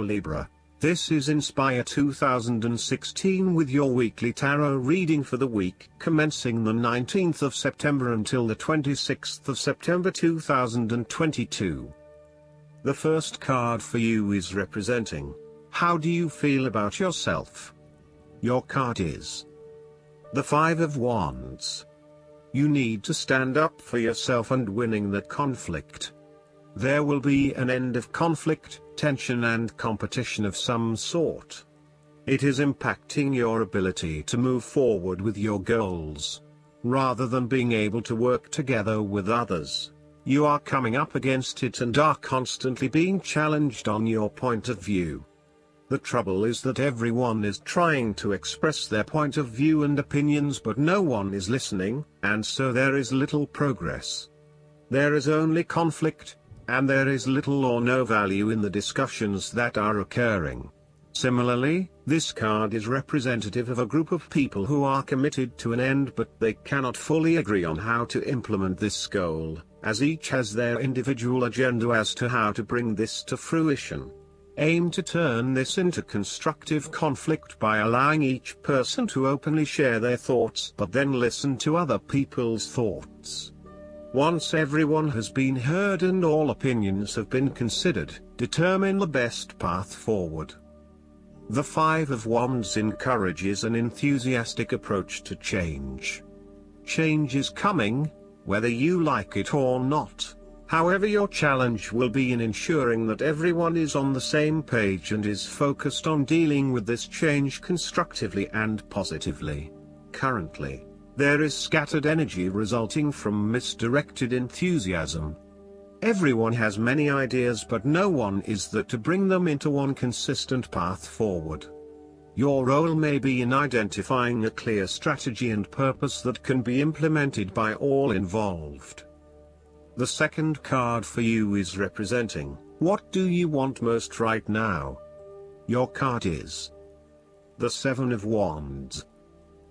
Libra. This is Inspire 2016 with your weekly tarot reading for the week commencing the 19th of September until the 26th of September 2022. The first card for you is representing, how do you feel about yourself? Your card is the Five of Wands. You need to stand up for yourself and winning that conflict. There will be an end of conflict, tension and competition of some sort. It is impacting your ability to move forward with your goals. Rather than being able to work together with others, you are coming up against it and are constantly being challenged on your point of view. The trouble is that everyone is trying to express their point of view and opinions, but no one is listening, and so there is little progress. There is only conflict, and there is little or no value in the discussions that are occurring. Similarly, this card is representative of a group of people who are committed to an end, but they cannot fully agree on how to implement this goal, as each has their individual agenda as to how to bring this to fruition. Aim to turn this into constructive conflict by allowing each person to openly share their thoughts, but then listen to other people's thoughts. Once everyone has been heard and all opinions have been considered, determine the best path forward. The Five of Wands encourages an enthusiastic approach to change. Change is coming, whether you like it or not. However, your challenge will be in ensuring that everyone is on the same page and is focused on dealing with this change constructively and positively. Currently, there is scattered energy resulting from misdirected enthusiasm. Everyone has many ideas, but no one is there to bring them into one consistent path forward. Your role may be in identifying a clear strategy and purpose that can be implemented by all involved. The second card for you is representing, what do you want most right now? Your card is the Seven of Wands.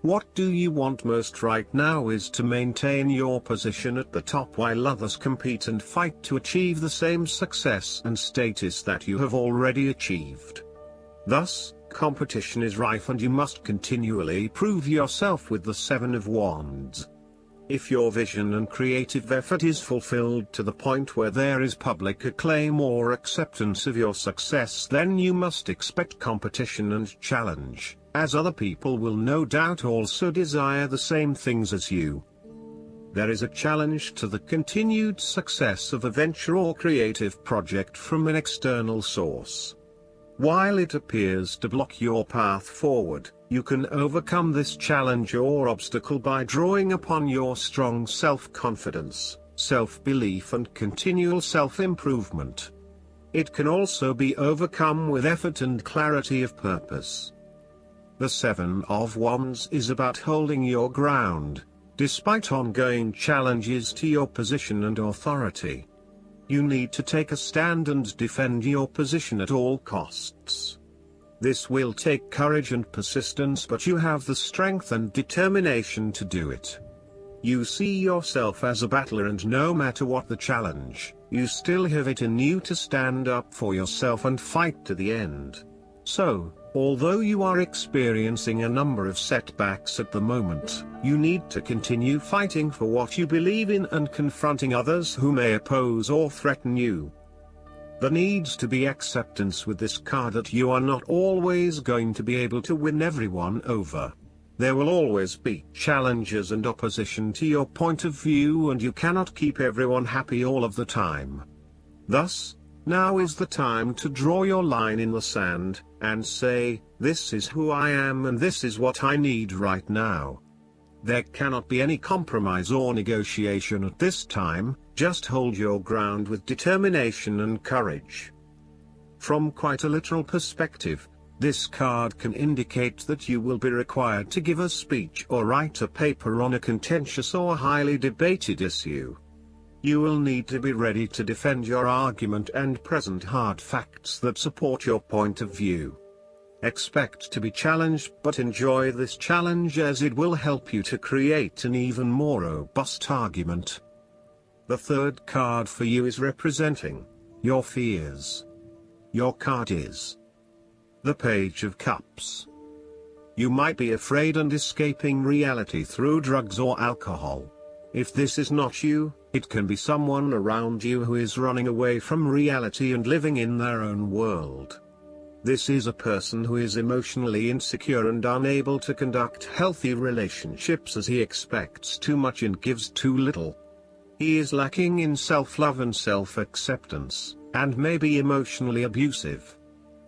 What do you want most right now is to maintain your position at the top while others compete and fight to achieve the same success and status that you have already achieved. Thus, competition is rife and you must continually prove yourself with the Seven of Wands. If your vision and creative effort is fulfilled to the point where there is public acclaim or acceptance of your success, then you must expect competition and challenge, as other people will no doubt also desire the same things as you. There is a challenge to the continued success of a venture or creative project from an external source. While it appears to block your path forward, you can overcome this challenge or obstacle by drawing upon your strong self-confidence, self-belief and continual self-improvement. It can also be overcome with effort and clarity of purpose. The Seven of Wands is about holding your ground, despite ongoing challenges to your position and authority. You need to take a stand and defend your position at all costs. This will take courage and persistence, but you have the strength and determination to do it. You see yourself as a battler, and no matter what the challenge, you still have it in you to stand up for yourself and fight to the end. So, although you are experiencing a number of setbacks at the moment, you need to continue fighting for what you believe in and confronting others who may oppose or threaten you. There needs to be acceptance with this card that you are not always going to be able to win everyone over. There will always be challenges and opposition to your point of view, and you cannot keep everyone happy all of the time. Thus, now is the time to draw your line in the sand, and say, this is who I am and this is what I need right now. There cannot be any compromise or negotiation at this time, just hold your ground with determination and courage. From quite a literal perspective, this card can indicate that you will be required to give a speech or write a paper on a contentious or highly debated issue. You will need to be ready to defend your argument and present hard facts that support your point of view. Expect to be challenged, but enjoy this challenge as it will help you to create an even more robust argument. The third card for you is representing your fears. Your card is The Page of Cups. You might be afraid and escaping reality through drugs or alcohol. If this is not you, it can be someone around you who is running away from reality and living in their own world. This is a person who is emotionally insecure and unable to conduct healthy relationships as he expects too much and gives too little. He is lacking in self-love and self-acceptance, and may be emotionally abusive.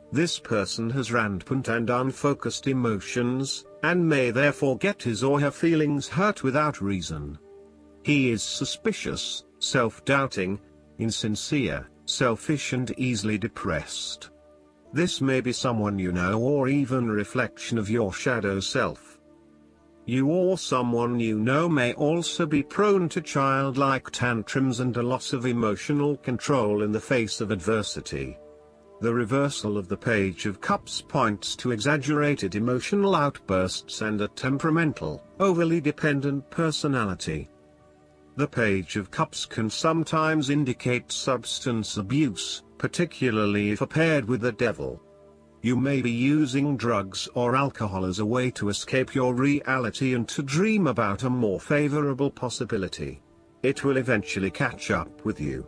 This person has rampant and unfocused emotions, and may therefore get his or her feelings hurt without reason. He is suspicious, self-doubting, insincere, selfish and easily depressed. This may be someone you know or even a reflection of your shadow self. You or someone you know may also be prone to childlike tantrums and a loss of emotional control in the face of adversity. The reversal of the Page of Cups points to exaggerated emotional outbursts and a temperamental, overly dependent personality. The Page of Cups can sometimes indicate substance abuse, particularly if paired with the devil. You may be using drugs or alcohol as a way to escape your reality and to dream about a more favorable possibility. It will eventually catch up with you.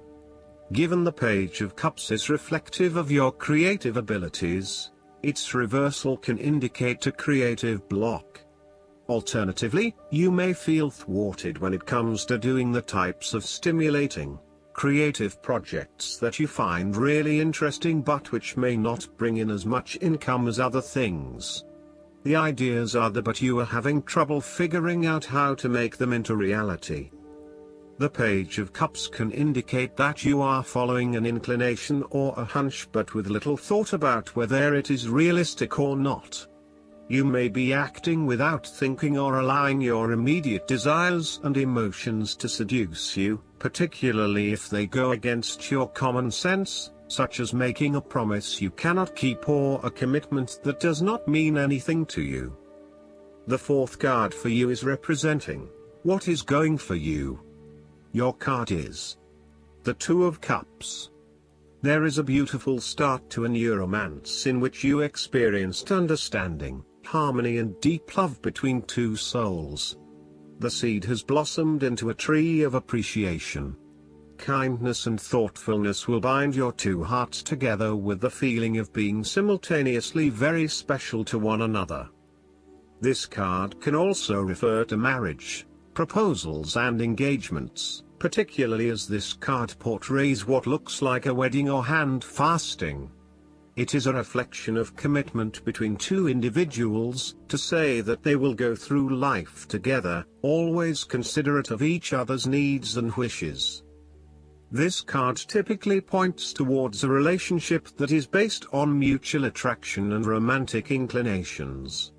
Given the Page of Cups is reflective of your creative abilities, its reversal can indicate a creative block. Alternatively, you may feel thwarted when it comes to doing the types of stimulating, creative projects that you find really interesting but which may not bring in as much income as other things. The ideas are there but you are having trouble figuring out how to make them into reality. The Page of Cups can indicate that you are following an inclination or a hunch but with little thought about whether it is realistic or not. You may be acting without thinking or allowing your immediate desires and emotions to seduce you, particularly if they go against your common sense, such as making a promise you cannot keep or a commitment that does not mean anything to you. The fourth card for you is representing what is going for you. Your card is the Two of Cups. There is a beautiful start to a new romance in which you experienced understanding, harmony and deep love between two souls. The seed has blossomed into a tree of appreciation. Kindness and thoughtfulness will bind your two hearts together with the feeling of being simultaneously very special to one another. This card can also refer to marriage, proposals and engagements, particularly as this card portrays what looks like a wedding or hand fasting. It is a reflection of commitment between two individuals, to say that they will go through life together, always considerate of each other's needs and wishes. This card typically points towards a relationship that is based on mutual attraction and romantic inclinations.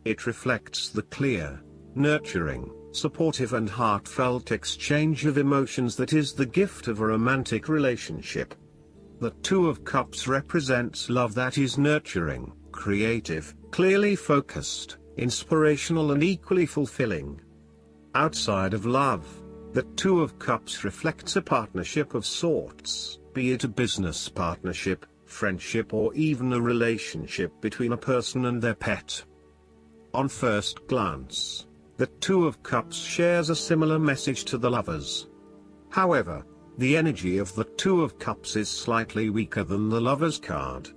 It reflects the clear, nurturing, supportive and heartfelt exchange of emotions that is the gift of a romantic relationship. The Two of Cups represents love that is nurturing, creative, clearly focused, inspirational and equally fulfilling. Outside of love, the Two of Cups reflects a partnership of sorts, be it a business partnership, friendship or even a relationship between a person and their pet. On first glance, the Two of Cups shares a similar message to the Lovers. However, the energy of the Two of Cups is slightly weaker than the Lovers card.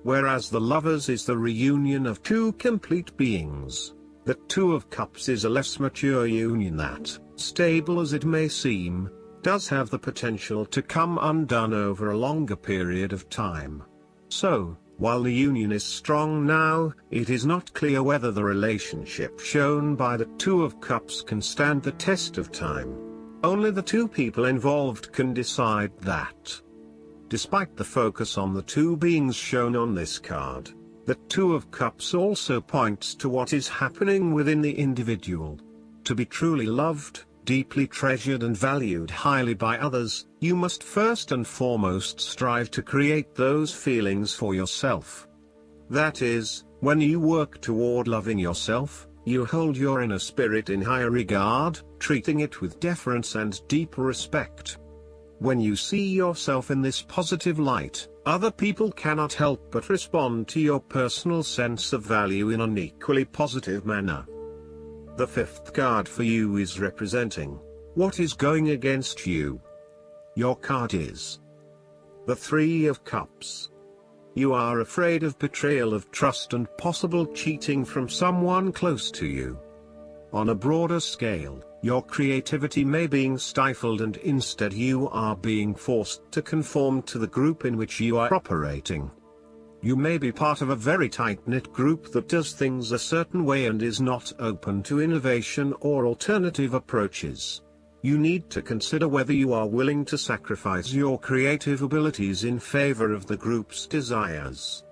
Whereas the Lovers is the reunion of two complete beings, the Two of Cups is a less mature union that, stable as it may seem, does have the potential to come undone over a longer period of time. So, while the union is strong now, it is not clear whether the relationship shown by the Two of Cups can stand the test of time. Only the two people involved can decide that. Despite the focus on the two beings shown on this card, the Two of Cups also points to what is happening within the individual. To be truly loved, deeply treasured and valued highly by others, you must first and foremost strive to create those feelings for yourself. That is, when you work toward loving yourself, you hold your inner spirit in higher regard, treating it with deference and deep respect. When you see yourself in this positive light, Other people cannot help but respond to your personal sense of value in an equally positive manner. The fifth card for you is representing what is going against you. Your card is the Three of Cups. You are afraid of betrayal of trust and possible cheating from someone close to you. On a broader scale, your creativity may be stifled and instead you are being forced to conform to the group in which you are operating. You may be part of a very tight-knit group that does things a certain way and is not open to innovation or alternative approaches. You need to consider whether you are willing to sacrifice your creative abilities in favor of the group's desires.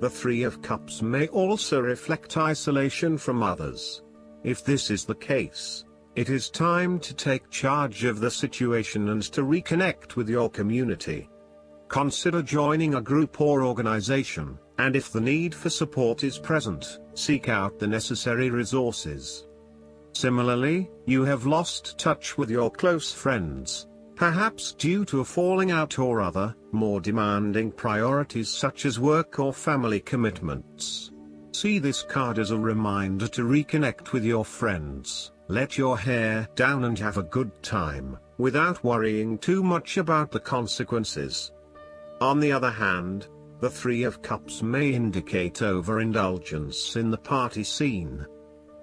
The Three of Cups may also reflect isolation from others. If this is the case, it is time to take charge of the situation and to reconnect with your community. Consider joining a group or organization, and if the need for support is present, seek out the necessary resources. Similarly, you have lost touch with your close friends, perhaps due to a falling out or other, more demanding priorities such as work or family commitments. See this card as a reminder to reconnect with your friends, let your hair down and have a good time, without worrying too much about the consequences. On the other hand, the Three of Cups may indicate overindulgence in the party scene.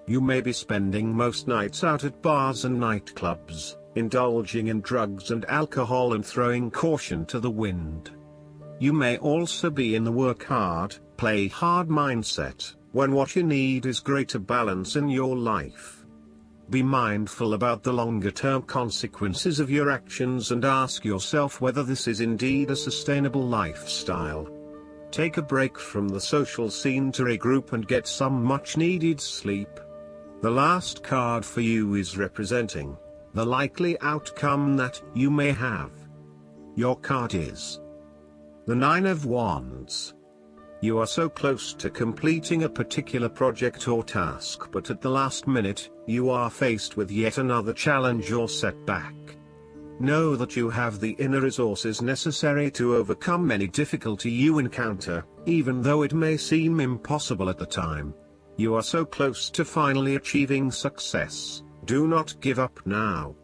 You may be spending most nights out at bars and nightclubs, indulging in drugs and alcohol and throwing caution to the wind. You may also be in the work hard, play hard mindset, when what you need is greater balance in your life. Be mindful about the longer-term consequences of your actions and ask yourself whether this is indeed a sustainable lifestyle. Take a break from the social scene to regroup and get some much-needed sleep. The last card for you is representing the likely outcome that you may have. Your card is the Nine of Wands. You are so close to completing a particular project or task, but at the last minute, you are faced with yet another challenge or setback. Know that you have the inner resources necessary to overcome any difficulty you encounter, even though it may seem impossible at the time. You are so close to finally achieving success. Do not give up now.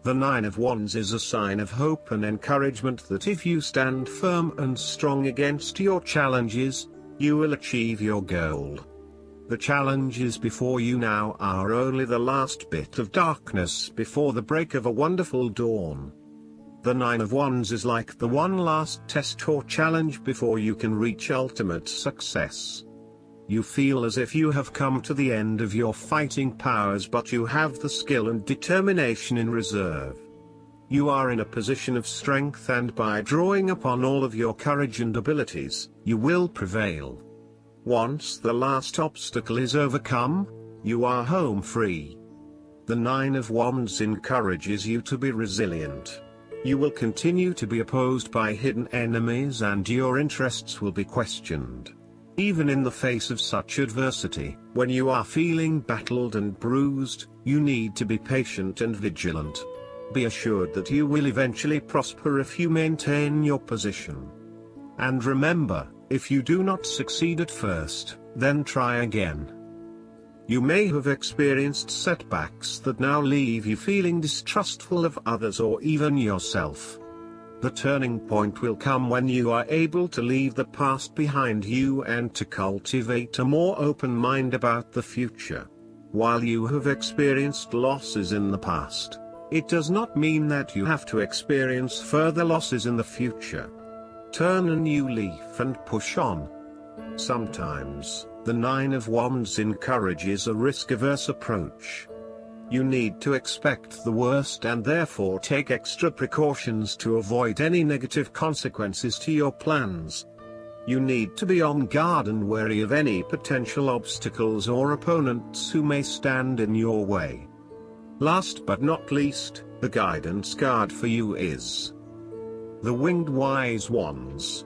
The Nine of Wands is a sign of hope and encouragement that if you stand firm and strong against your challenges, you will achieve your goal. The challenges before you now are only the last bit of darkness before the break of a wonderful dawn. The Nine of Wands is like the one last test or challenge before you can reach ultimate success. You feel as if you have come to the end of your fighting powers, but you have the skill and determination in reserve. You are in a position of strength, and by drawing upon all of your courage and abilities, you will prevail. Once the last obstacle is overcome, you are home free. The Nine of Wands encourages you to be resilient. You will continue to be opposed by hidden enemies and your interests will be questioned. Even in the face of such adversity, when you are feeling battled and bruised, you need to be patient and vigilant. Be assured that you will eventually prosper if you maintain your position. And remember, if you do not succeed at first, then try again. You may have experienced setbacks that now leave you feeling distrustful of others or even yourself. The turning point will come when you are able to leave the past behind you and to cultivate a more open mind about the future. While you have experienced losses in the past, it does not mean that you have to experience further losses in the future. Turn a new leaf and push on. Sometimes, the Nine of Wands encourages a risk-averse approach. You need to expect the worst and therefore take extra precautions to avoid any negative consequences to your plans. You need to be on guard and wary of any potential obstacles or opponents who may stand in your way. Last but not least, the guidance card for you is the Winged Wise Ones.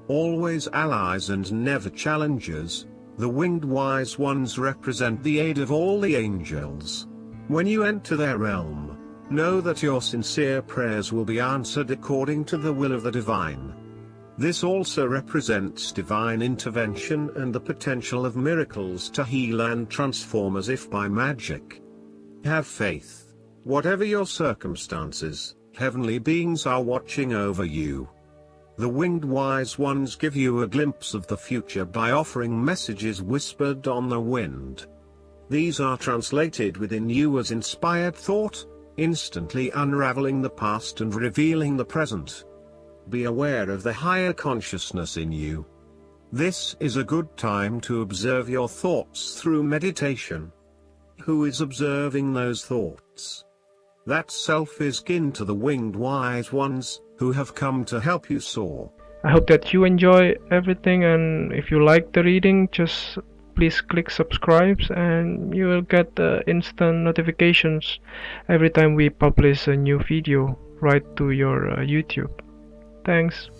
Always allies and never challengers, the Winged Wise Ones represent the aid of all the angels. When you enter their realm, know that your sincere prayers will be answered according to the will of the divine. This also represents divine intervention and the potential of miracles to heal and transform as if by magic. Have faith. Whatever your circumstances, heavenly beings are watching over you. The winged wise ones give you a glimpse of the future by offering messages whispered on the wind. These are translated within you as inspired thought, instantly unraveling the past and revealing the present. Be aware of the higher consciousness in you. This is a good time to observe your thoughts through meditation. Who is observing those thoughts? That self is kin to the winged wise ones, who have come to help you soar. I hope that you enjoy everything, and if you like the reading, just please click subscribe and you will get instant notifications every time we publish a new video right to your YouTube. Thanks.